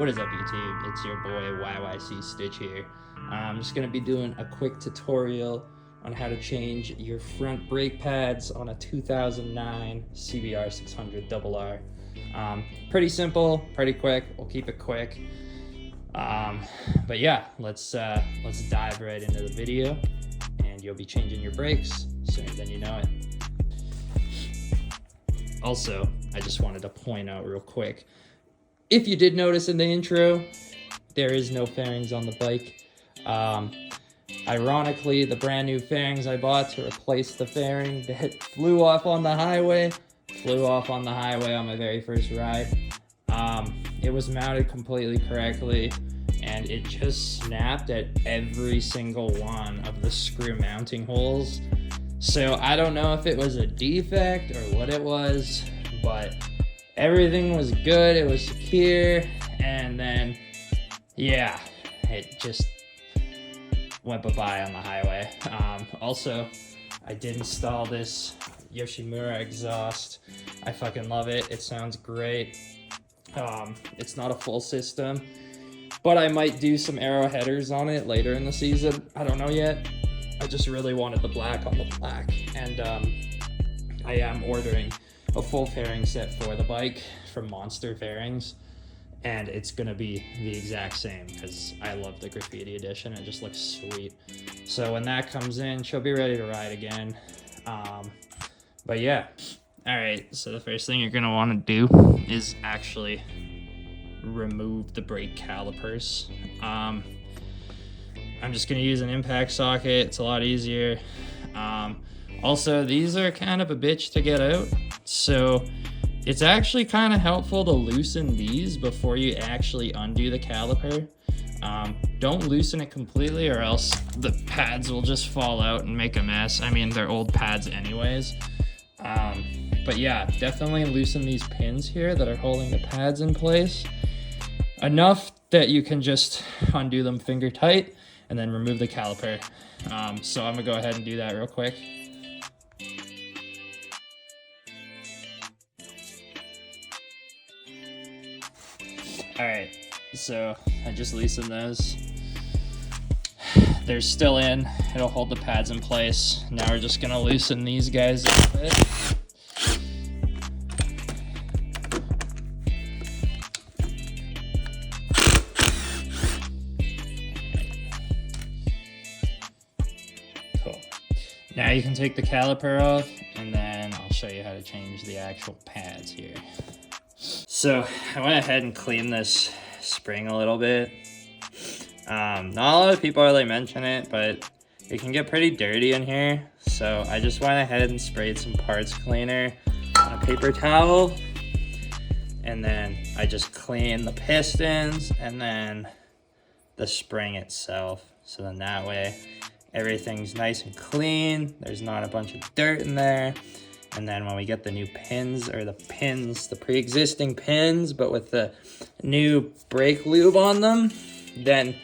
What is up, YouTube? It's your boy YYC Stitch here. I'm just going to be doing a quick tutorial on how to change your front brake pads on a 2009 CBR600RR. Pretty simple, pretty quick. We'll keep it quick. But yeah, let's dive right into the video, and you'll be changing your brakes sooner than you know it. Also, I just wanted to point out real quick, if you did notice in the intro, there is no fairings on the bike. Ironically, the brand new fairings I bought to replace the fairing that flew off on the highway on my very first ride. It was mounted completely correctly, and it just snapped at every single one of the screw mounting holes. So I don't know if it was a defect or what it was, but everything was good, it was secure, and then, yeah, it just went bye-bye on the highway. Also, I did install this Yoshimura exhaust. I fucking love it. It sounds great. It's not a full system, but I might do some arrow headers on it later in the season. I don't know yet. I just really wanted the black on the black, and I am ordering a full fairing set for the bike from Monster Fairings, and it's gonna be the exact same because I love the graffiti edition. It just looks sweet. So when that comes in, she'll be ready to ride again. But yeah, all right, so the first thing you're gonna want to do is actually remove the brake calipers. I'm just gonna use an impact socket. It's a lot easier. Also, these are kind of a bitch to get out, so it's actually kind of helpful to loosen these before you actually undo the caliper. Don't loosen it completely, or else the pads will just fall out and make a mess. I mean, they're old pads anyways. But yeah, definitely loosen these pins here that are holding the pads in place enough that you can just undo them finger tight and then remove the caliper. So I'm gonna go ahead and do that real quick. All right, so I just loosened those. They're still in. It'll hold the pads in place. Now we're just gonna loosen these guys a bit. Cool. Now you can take the caliper off, and then I'll show you how to change the actual pads here. So I went ahead and cleaned this spring a little bit. Not a lot of people really mention it, but it can get pretty dirty in here. So I just went ahead and sprayed some parts cleaner on a paper towel. And then I just cleaned the pistons and then the spring itself. So then that way everything's nice and clean. There's not a bunch of dirt in there. And then when we get the new pins, or the pre-existing pins, but with the new brake lube on them, then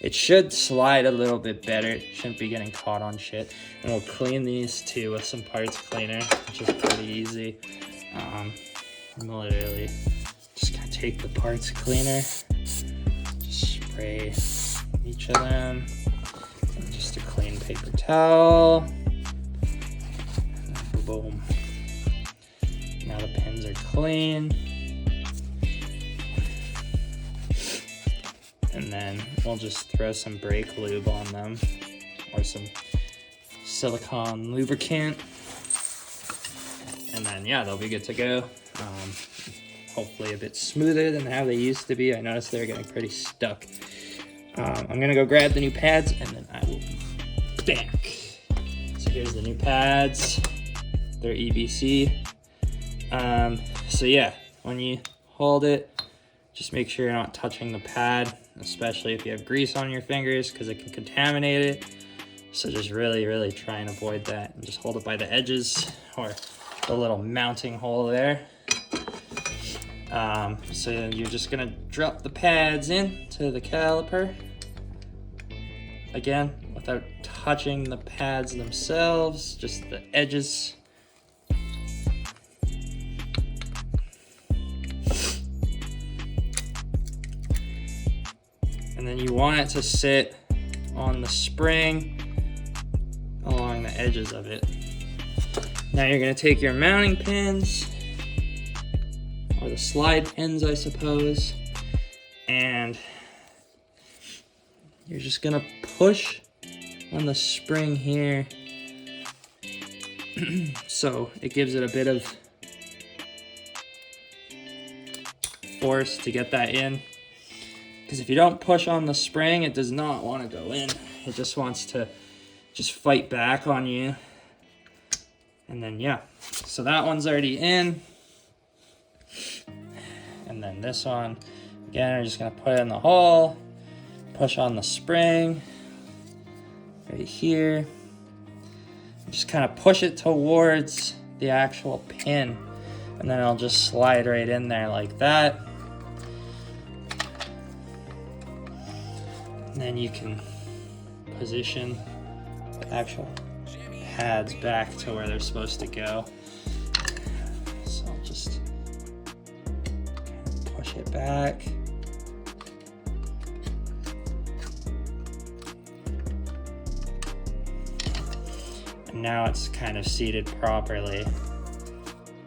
it should slide a little bit better. It shouldn't be getting caught on shit. And we'll clean these too with some parts cleaner, which is pretty easy. I'm literally just gonna take the parts cleaner, just spray each of them, and just a clean paper towel. Boom. Now the pins are clean. And then we'll just throw some brake lube on them, or some silicone lubricant. And then yeah, they'll be good to go. Hopefully a bit smoother than how they used to be. I noticed they're getting pretty stuck. I'm gonna go grab the new pads, and then I will be back. So here's the new pads. They're EBC. So yeah, when you hold it, just make sure you're not touching the pad, especially if you have grease on your fingers, because it can contaminate it. So just really try and avoid that, and just hold it by the edges or the little mounting hole there. So you're just gonna drop the pads into the caliper, again, without touching the pads themselves, just the edges. And then you want it to sit on the spring along the edges of it. Now you're gonna take your mounting pins, or the slide pins, I suppose, and you're just gonna push on the spring here so it gives it a bit of force to get that in. Because if you don't push on the spring, it does not want to go in. It just wants to just fight back on you. And then, yeah, so that one's already in. And then this one, again, I'm just gonna put it in the hole, push on the spring right here. Just kind of push it towards the actual pin, and then it'll just slide right in there like that. And then you can position the actual pads back to where they're supposed to go. So I'll just push it back. And now it's kind of seated properly.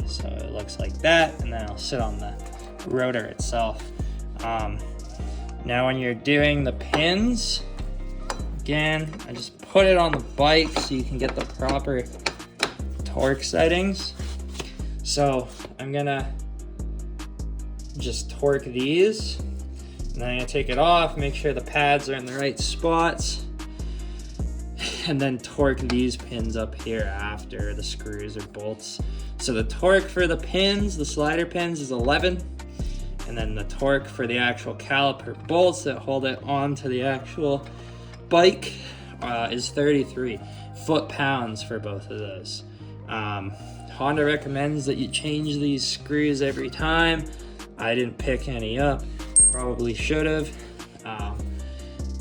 So it looks like that, and then it'll sit on the rotor itself. Now when you're doing the pins, again, I just put it on the bike so you can get the proper torque settings. So I'm gonna just torque these, and then I'm gonna take it off, make sure the pads are in the right spots, and then torque these pins up here after the screws or bolts. So the torque for the pins, the slider pins, is 11. And then the torque for the actual caliper bolts that hold it onto the actual bike is 33 foot-pounds for both of those. Honda recommends that you change these screws every time. I didn't pick any up, probably should have.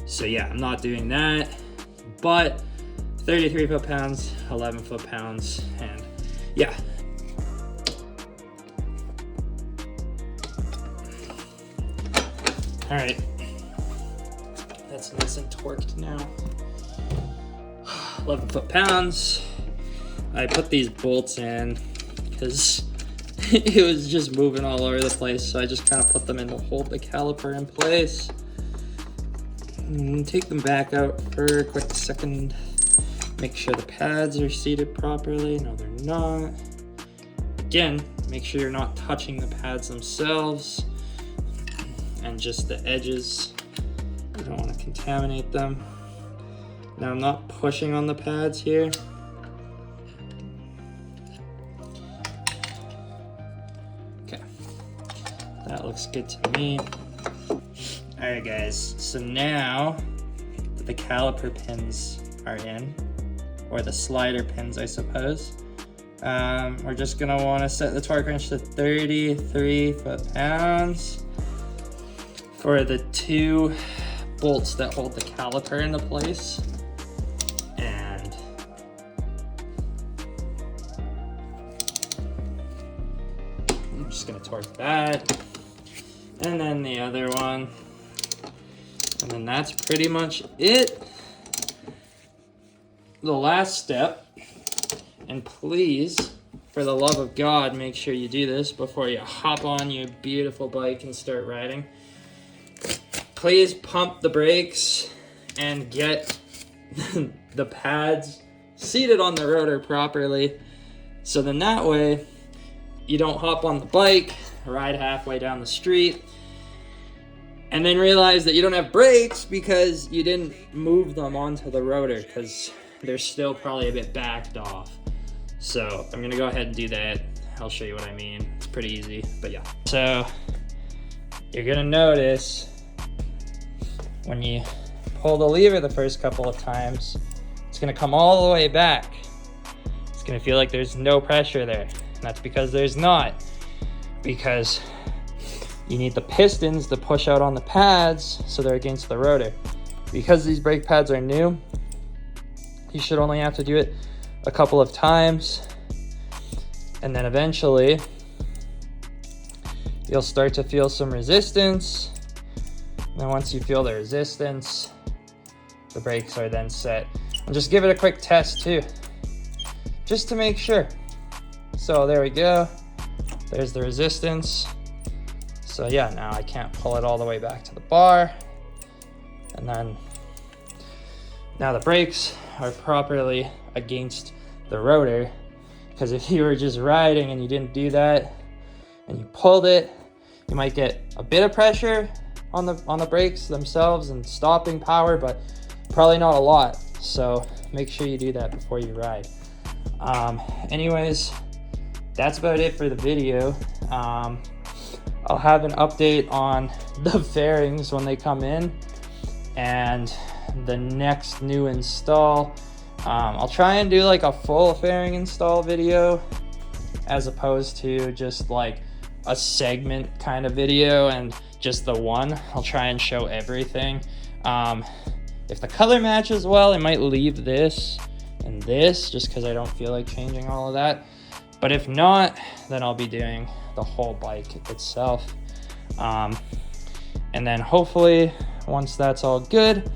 So yeah, I'm not doing that. But 33 foot-pounds, 11 foot-pounds, and yeah. All right, that's nice and torqued now. 11 foot-pounds. I put these bolts in because it was just moving all over the place, so I just kind of put them in to hold the caliper in place. And take them back out for a quick second. Make sure the pads are seated properly. No, they're not. Again, make sure you're not touching the pads themselves. And just the edges, you don't want to contaminate them. Now I'm not pushing on the pads here. Okay, that looks good to me. All right guys, so now that the caliper pins are in, or the slider pins I suppose, we're just gonna want to set the torque wrench to 33 foot-pounds. For the two bolts that hold the caliper into place. And I'm just gonna torque that. And then the other one. And then that's pretty much it. The last step, and please, for the love of God, make sure you do this before you hop on your beautiful bike and start riding. Please pump the brakes and get the pads seated on the rotor properly. So then that way you don't hop on the bike, ride halfway down the street, and then realize that you don't have brakes because you didn't move them onto the rotor because they're still probably a bit backed off. So I'm gonna go ahead and do that. I'll show you what I mean. It's pretty easy, but yeah. So you're gonna notice when you pull the lever the first couple of times, it's gonna come all the way back. It's gonna feel like there's no pressure there. And that's because there's not. Because you need the pistons to push out on the pads so they're against the rotor. Because these brake pads are new, you should only have to do it a couple of times. And then eventually, you'll start to feel some resistance. And then once you feel the resistance, the brakes are then set. And just give it a quick test too, just to make sure. So there we go. There's the resistance. So yeah, now I can't pull it all the way back to the bar. And then now the brakes are properly against the rotor, because if you were just riding and you didn't do that and you pulled it, you might get a bit of pressure on the brakes themselves and stopping power, but probably not a lot. So make sure you do that before you ride. Anyways, that's about it for the video. I'll have an update on the fairings when they come in and the next new install. I'll try and do like a full fairing install video as opposed to just like a segment kind of video and just the one. I'll try and show everything. If the color matches well, I might leave this and this just because I don't feel like changing all of that. But if not, then I'll be doing the whole bike itself. And then hopefully once that's all good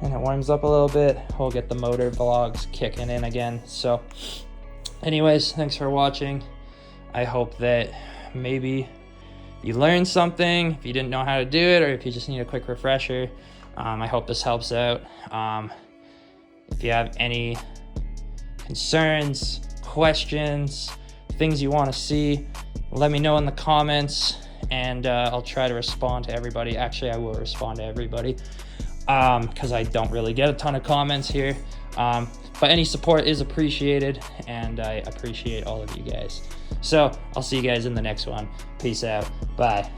and it warms up a little bit, we'll get the motor vlogs kicking in again. So anyways, thanks for watching. I hope that maybe you learned something if you didn't know how to do it, or if you just need a quick refresher. I hope this helps out. If you have any concerns, questions, things you want to see, let me know in the comments, and I'll try to respond to everybody. Actually, I will respond to everybody because I don't really get a ton of comments here. But any support is appreciated, and I appreciate all of you guys. So I'll see you guys in the next one. Peace out. Bye.